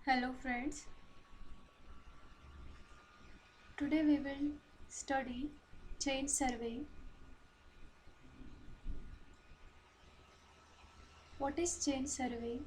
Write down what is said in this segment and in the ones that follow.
Hello friends, today we will study chain surveying. What is chain surveying?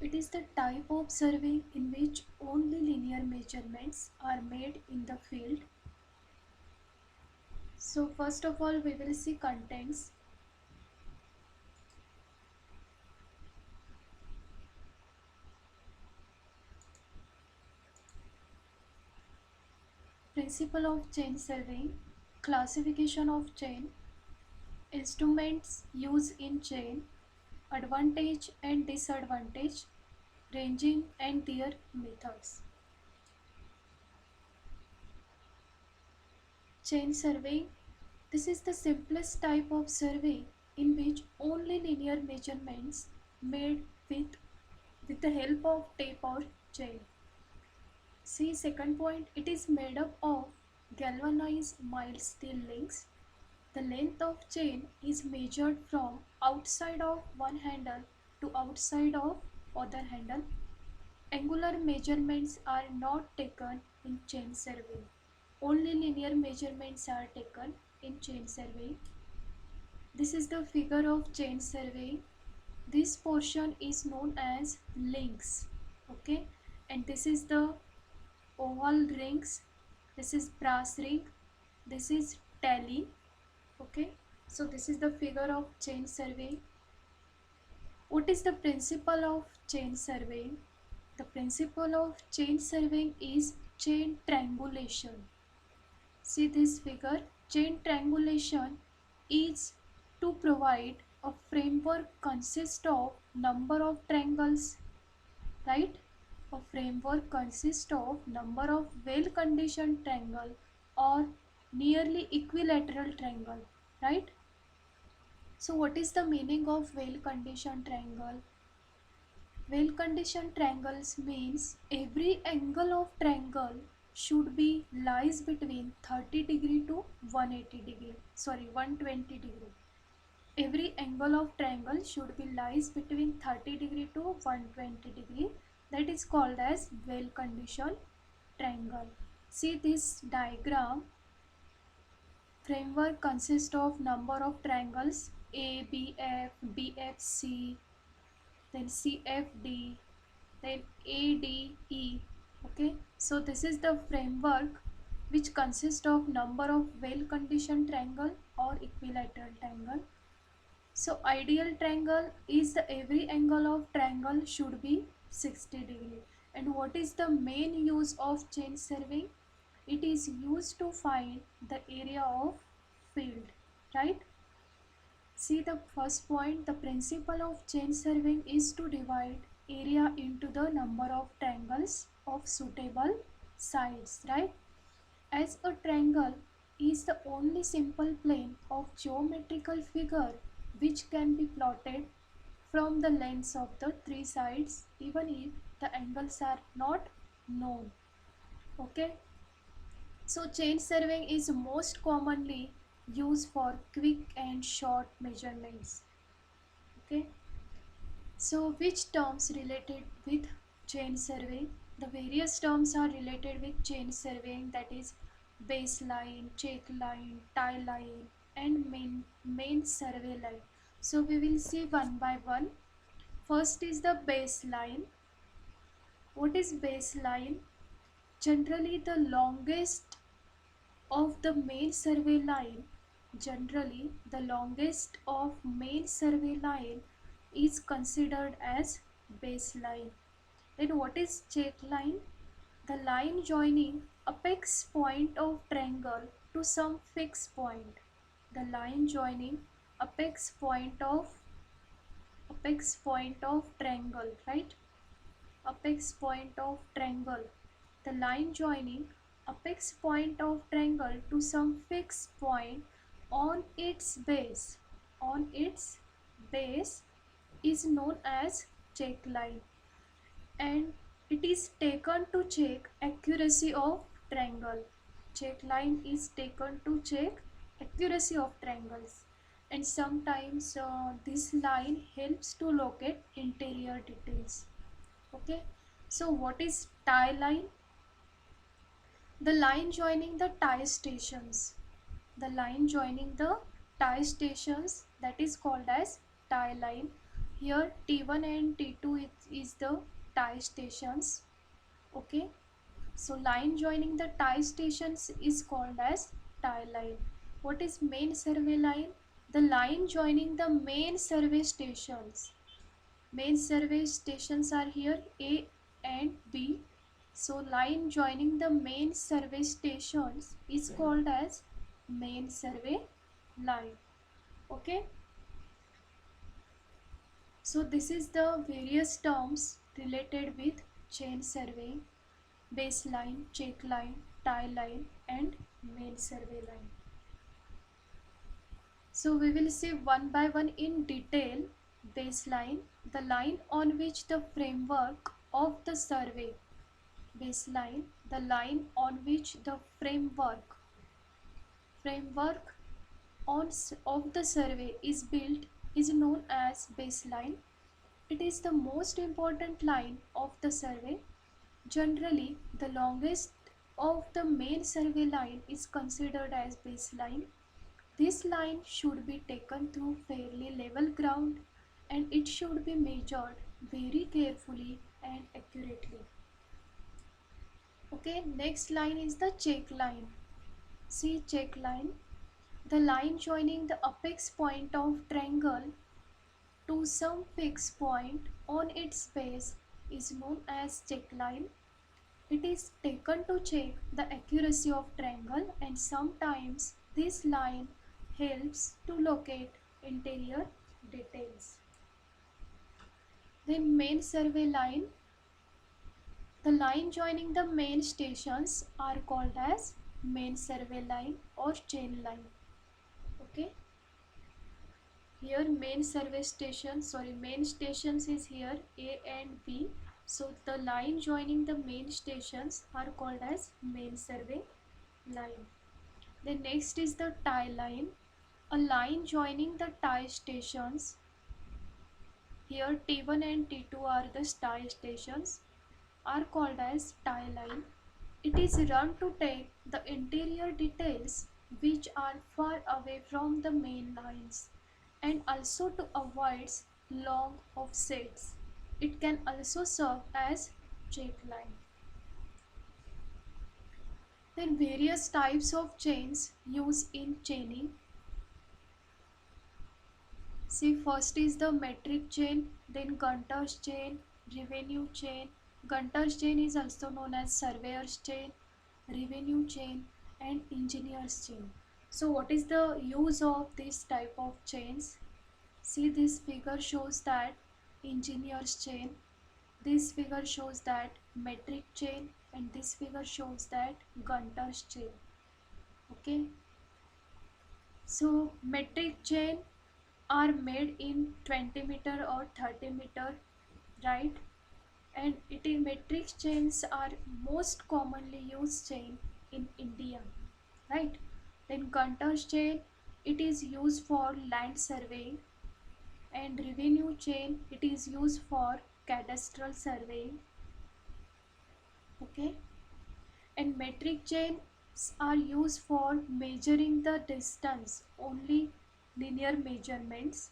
It is the type of survey in which only linear measurements are made in the field. So first of all we will see contents. Principle of chain surveying, classification of chain, instruments used in chain, advantage and disadvantage, ranging and their methods. Chain surveying. This is the simplest type of survey in which only linear measurements made with the help of tape or chain. See second point, it is made up of galvanized mild steel links. The length of chain is measured from outside of one handle to outside of other handle. Angular measurements are not taken in chain survey. Only linear measurements are taken in chain survey. This is the figure of chain survey. This portion is known as links. Okay, and this is the oval rings. This is brass ring. This is tally. Okay, so this is the figure of chain survey. What is the principle of chain surveying? The principle of chain surveying is chain triangulation. See this figure, chain triangulation is to provide a framework consists of number of triangles, right? A framework consists of number of well conditioned triangle or nearly equilateral triangle, right? So what is the meaning of well conditioned triangle? Well conditioned triangles means every angle of triangle should be lies between 30 degree to 120 degree. Every angle of triangle should be lies between 30 degree to 120 degree. That is called as well conditioned triangle. See this diagram. Framework consists of number of triangles ABF, BFC, then CFD, then ADE. Okay, so this is the framework which consists of number of well conditioned triangle or equilateral triangle. So ideal triangle is the every angle of triangle should be 60 degree. And what is the main use of chain surveying? It is used to find the area of field, right? See the first point, the principle of chain surveying is to divide area into the number of triangles of suitable sides, right? As a triangle is the only simple plane of geometrical figure which can be plotted from the lengths of the three sides even if the angles are not known. Okay. So chain surveying is most commonly used for quick and short measurements. Okay. So which terms related with chain surveying? The various terms are related with chain surveying, that is baseline, check line, tie line and main survey line. So we will see one by one. First is the baseline. What is baseline? Generally the longest of the main survey line, generally the longest of main survey line is considered as baseline. Then what is check line? The line joining apex point of triangle to some fixed point. The line joining apex point of triangle, right? Apex point of triangle. The line joining apex point of triangle to some fixed point on its base. On its base is known as check line, and it is taken to check accuracy of triangle. Check line is taken to check accuracy of triangles, and sometimes this line helps to locate interior details. Okay, so what is tie line? The line joining the tie stations. The line joining the tie stations, that is called as tie line. Here T1 and T2 is the tie stations. Okay, so line joining the tie stations is called as tie line. What is main survey line? The line joining the main survey stations. Main survey stations are here A and B. So line joining the main survey stations is called as main survey line. Okay. So this is the various terms related with chain surveying: baseline, check line, tie line and main survey line. So we will see one by one in detail. Baseline, the line on which the framework of the survey. Baseline, the line on which the framework on of the survey is built is known as baseline. It is the most important line of the survey. Generally, the longest of the main survey line is considered as baseline. This line should be taken through fairly level ground and it should be measured very carefully and accurately. Okay, next line is the check line. See check line, the line joining the apex point of triangle to some fixed point on its base is known as check line. It is taken to check the accuracy of triangle and sometimes this line helps to locate interior details. Then main survey line. The line joining the main stations are called as main survey line or chain line. Okay. Here main stations is here A and B. So the line joining the main stations are called as main survey line. Then next is the tie line. A line joining the tie stations. Here T1 and T2 are the tie stations, are called as tie line. It is run to take the interior details which are far away from the main lines and also to avoid long offsets. It can also serve as check line. Then various types of chains used in chaining. See, first is the metric chain, then Gunter's chain, revenue chain. Gunter's chain is also known as surveyor's chain, revenue chain and engineer's chain. So what is the use of this type of chains? See, this figure shows that engineer's chain, this figure shows that metric chain and this figure shows that Gunter's chain. Okay. So metric chain are made in 20-meter or 30-meter, right? And metric chains are most commonly used chain in India, right? Then Gunter's chain, it is used for land surveying, and revenue chain, it is used for cadastral surveying. Okay, and metric chains are used for measuring the distance, only linear measurements.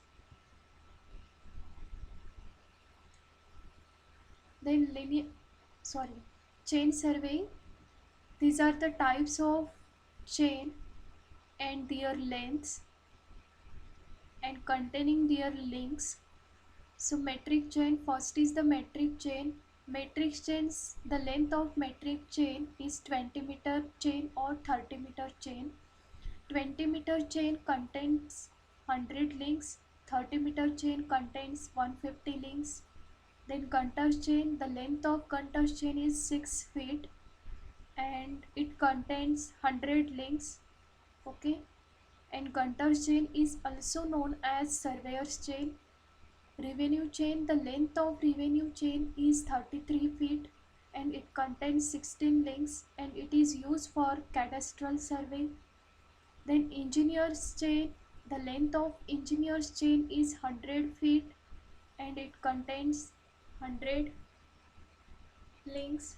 Then chain surveying. These are the types of chain and their lengths and containing their links. So metric chain, first is the metric chain. Metric chains, the length of metric chain is 20-meter chain or 30-meter chain. 20-meter chain contains 100 links, 30-meter chain contains 150 links. Then Gunter's chain, the length of Gunter's chain is 6 feet and it contains 100 links. Okay, and Gunter's chain is also known as surveyor's chain. Revenue chain, the length of revenue chain is 33 feet and it contains 16 links and it is used for cadastral survey. Then engineer's chain, the length of engineer's chain is 100 feet and it contains 100 links.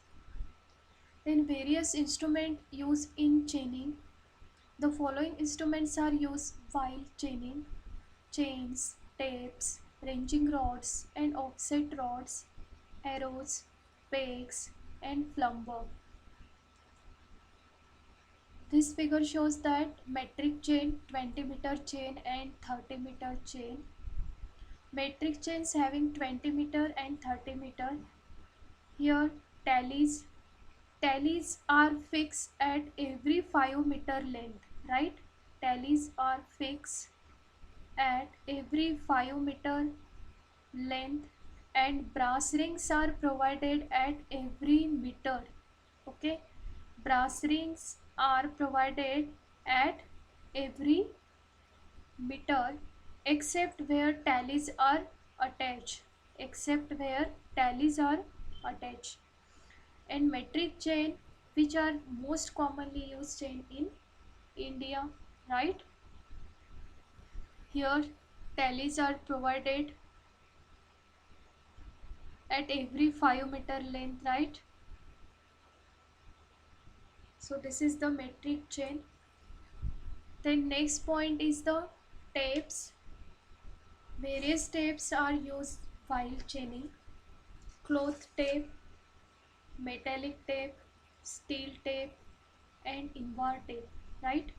Then various instruments used in chaining. The following instruments are used while chaining: chains, tapes, ranging rods and offset rods, arrows, pegs, and flumber. This figure shows that metric chain, 20-meter chain and 30-meter chain. Metric chains having 20-meter and 30-meter. Here tallies are fixed at every 5-meter length, right? Tallies are fixed at every 5-meter length, and brass rings are provided at every meter. Okay, brass rings are provided at every meter except where tallies are attached, except where tallies are attached. And metric chain, which are most commonly used chain in India, right? Here tallies are provided at every 5-meter length, right? So this is the metric chain. Then next point is the tapes. Various tapes are used while chaining: cloth tape, metallic tape, steel tape, and invar tape, right?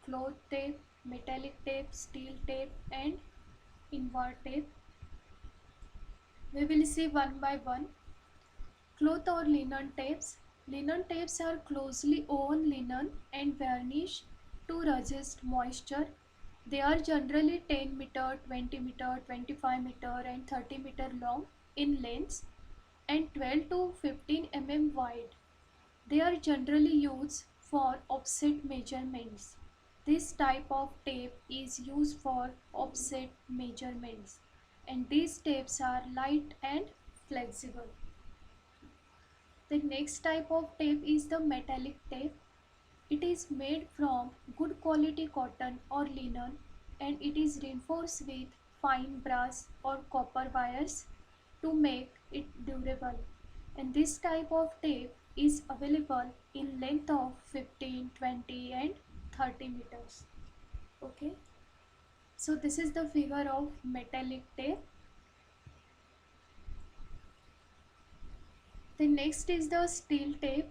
Cloth tape, metallic tape, steel tape, and invar tape. We will see one by one. Cloth or linen tapes. Linen tapes are closely woven linen and varnished to resist moisture. They are generally 10 meter, 20 meter, 25 meter, and 30 meter long in length and 12 to 15 mm wide. They are generally used for offset measurements. This type of tape is used for offset measurements, and these tapes are light and flexible. The next type of tape is the metallic tape. It is made from good quality cotton or linen, and it is reinforced with fine brass or copper wires to make it durable. And this type of tape is available in length of 15, 20 and 30 meters. Okay. So this is the figure of metallic tape. The next is the steel tape.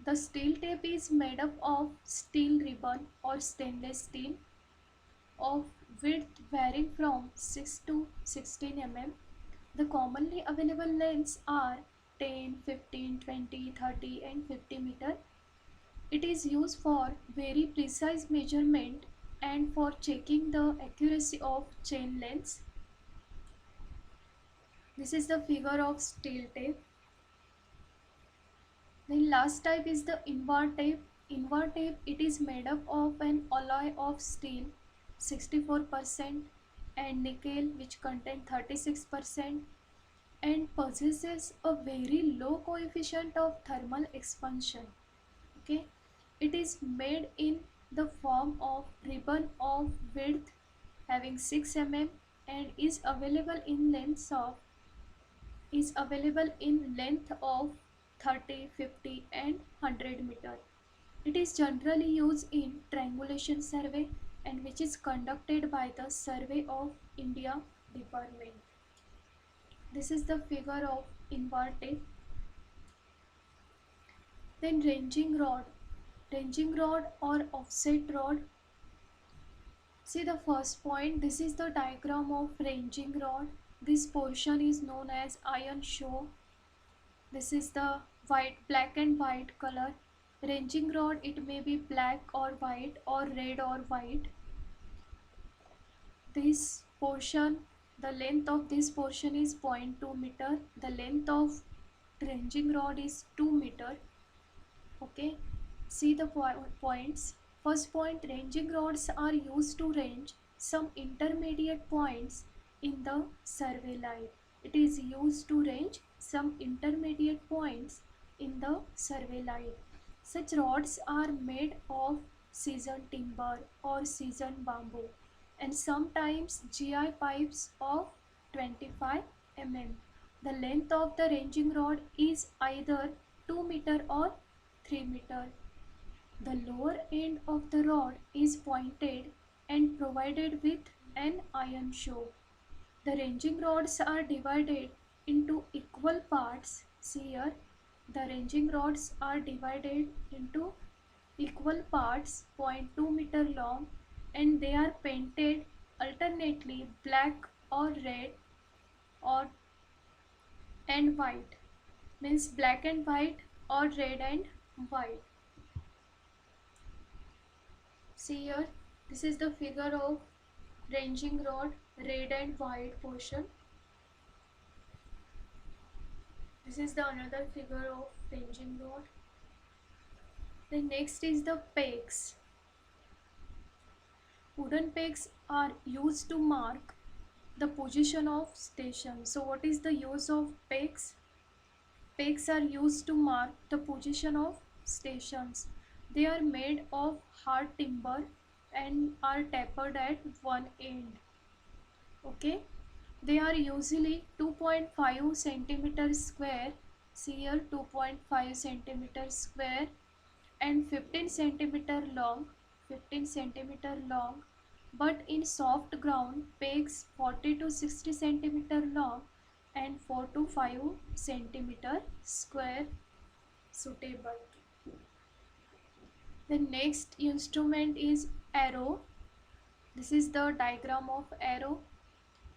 The steel tape is made up of steel ribbon or stainless steel of width varying from 6 to 16 mm. The commonly available lengths are 10, 15, 20, 30 and 50 meter. It is used for very precise measurement and for checking the accuracy of chain lengths. This is the figure of steel tape. Then last type is the invar tape. Invar tape, it is made up of an alloy of steel 64% and nickel, which contain 36%, and possesses a very low coefficient of thermal expansion. Okay, it is made in the form of ribbon of width having 6 mm and is available in length of 30, 50 and 100 meter. It is generally used in triangulation survey and which is conducted by the Survey of India department. This is the figure of invar tape. Then ranging rod. Ranging rod or offset rod. See the first point, this is the diagram of ranging rod. This portion is known as iron show. This is the black and white color. Ranging rod, it may be black or white or red or white. This portion, the length of this portion is 0.2 meter. The length of ranging rod is 2 meter. Okay, see the points. First point, ranging rods are used to range some intermediate points in the survey line. It is used to range some intermediate points in the survey line. Such rods are made of seasoned timber or seasoned bamboo and sometimes GI pipes of 25 mm. The length of the ranging rod is either 2 meter or 3 meter. The lower end of the rod is pointed and provided with an iron show. The ranging rods are divided into equal parts. See here, the ranging rods are divided into equal parts 0.2 meter long, and they are painted alternately black or red or and white, means black and white or red and white. See here, this is the figure of ranging rod, red and white portion. This is the another figure of ranging rod. The next is the pegs. Wooden pegs are used to mark the position of stations. So what is the use of pegs? Pegs are used to mark the position of stations. They are made of hard timber and are tapered at one end. Okay, they are usually 2.5 centimeters square. See here, 2.5 centimeters square and 15 centimeter long. 15 centimeter long, but in soft ground pegs 40 to 60 centimeter long and 4 to 5 centimeter square suitable. The next instrument is arrow. This is the diagram of arrow.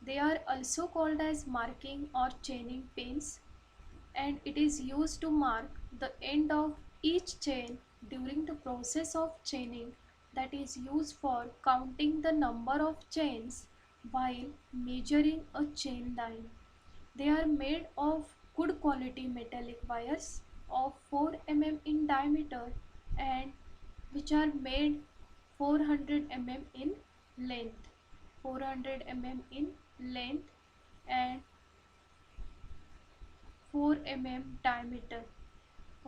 They are also called as marking or chaining pins, and it is used to mark the end of each chain during the process of chaining, that is used for counting the number of chains while measuring a chain line. They are made of good quality metallic wires of 4 mm in diameter and which are made 400 mm in length. 400 mm in length and 4 mm diameter.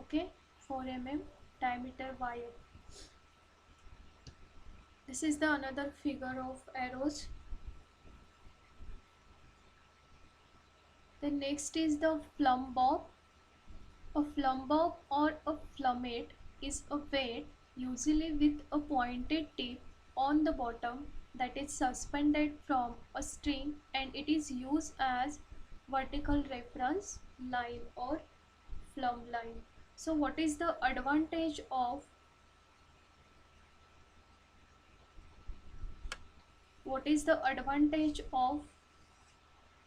Okay, 4 mm diameter wire. This is the another figure of arrows. The next is the plumb bob. A plumb bob or a plummet is a weight, usually with a pointed tip on the bottom, that is suspended from a string, and it is used as vertical reference line or plumb line. So what is the advantage of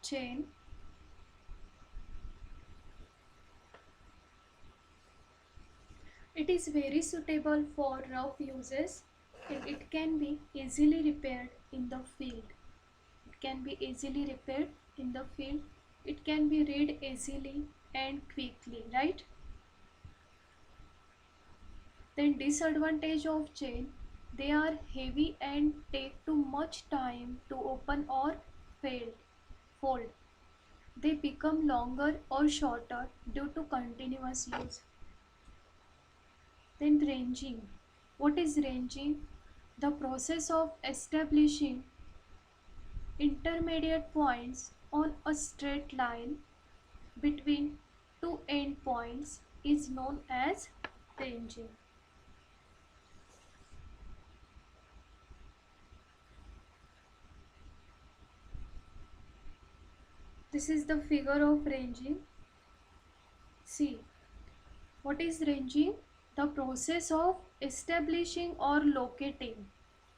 chain? It is very suitable for rough uses and it can be easily repaired in the field. It can be easily repaired in the field. It can be read easily and quickly, right? Then disadvantage of chain, they are heavy and take too much time to open or fold. They become longer or shorter due to continuous use. Then ranging. What is ranging? The process of establishing intermediate points on a straight line between two end points is known as ranging. This is the figure of ranging. See, what is ranging? The process of establishing or locating.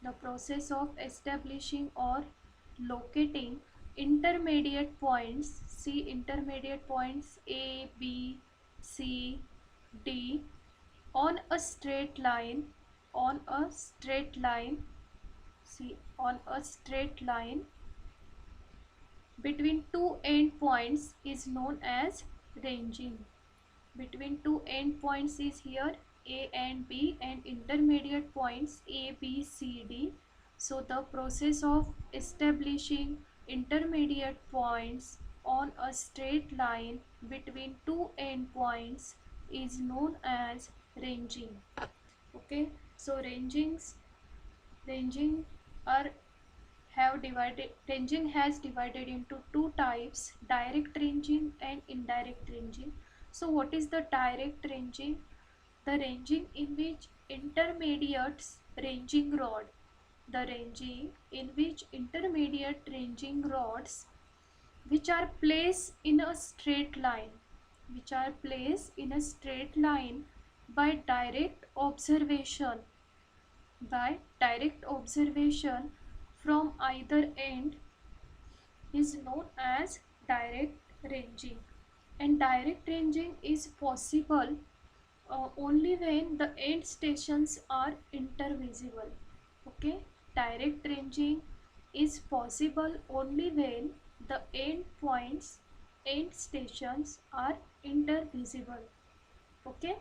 The process of establishing or locating intermediate points. See, intermediate points A, B, C, D on a straight line. On a straight line. See, on a straight line between two end points is known as ranging. Between two end points is here A and B, and intermediate points A, B, C, D. So the process of establishing intermediate points on a straight line between two end points is known as ranging. Okay, so ranging are ranging has divided into two types, direct ranging and indirect ranging. So what is the direct ranging? The ranging in which intermediates ranging rod, the ranging in which intermediate ranging rods which are placed in a straight line, which are placed in a straight line by direct observation from either end is known as direct ranging. And direct ranging is possible only when the end stations are intervisible. Okay, direct ranging is possible only when the end stations are intervisible. Okay,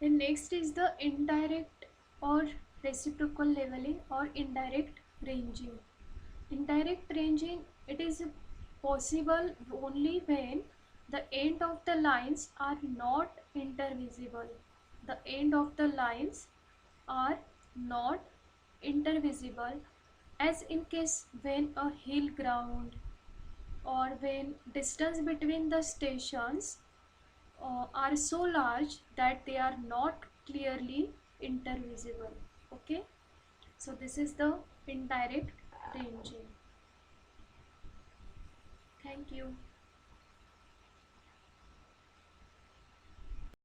and next is the indirect or reciprocal leveling or indirect ranging. Indirect ranging, it is possible only when the end of the lines are not intervisible. The end of the lines are not intervisible, as in case when a hill ground or when distance between the stations are so large that they are not clearly intervisible. Okay, so this is the indirect ranging. Thank you.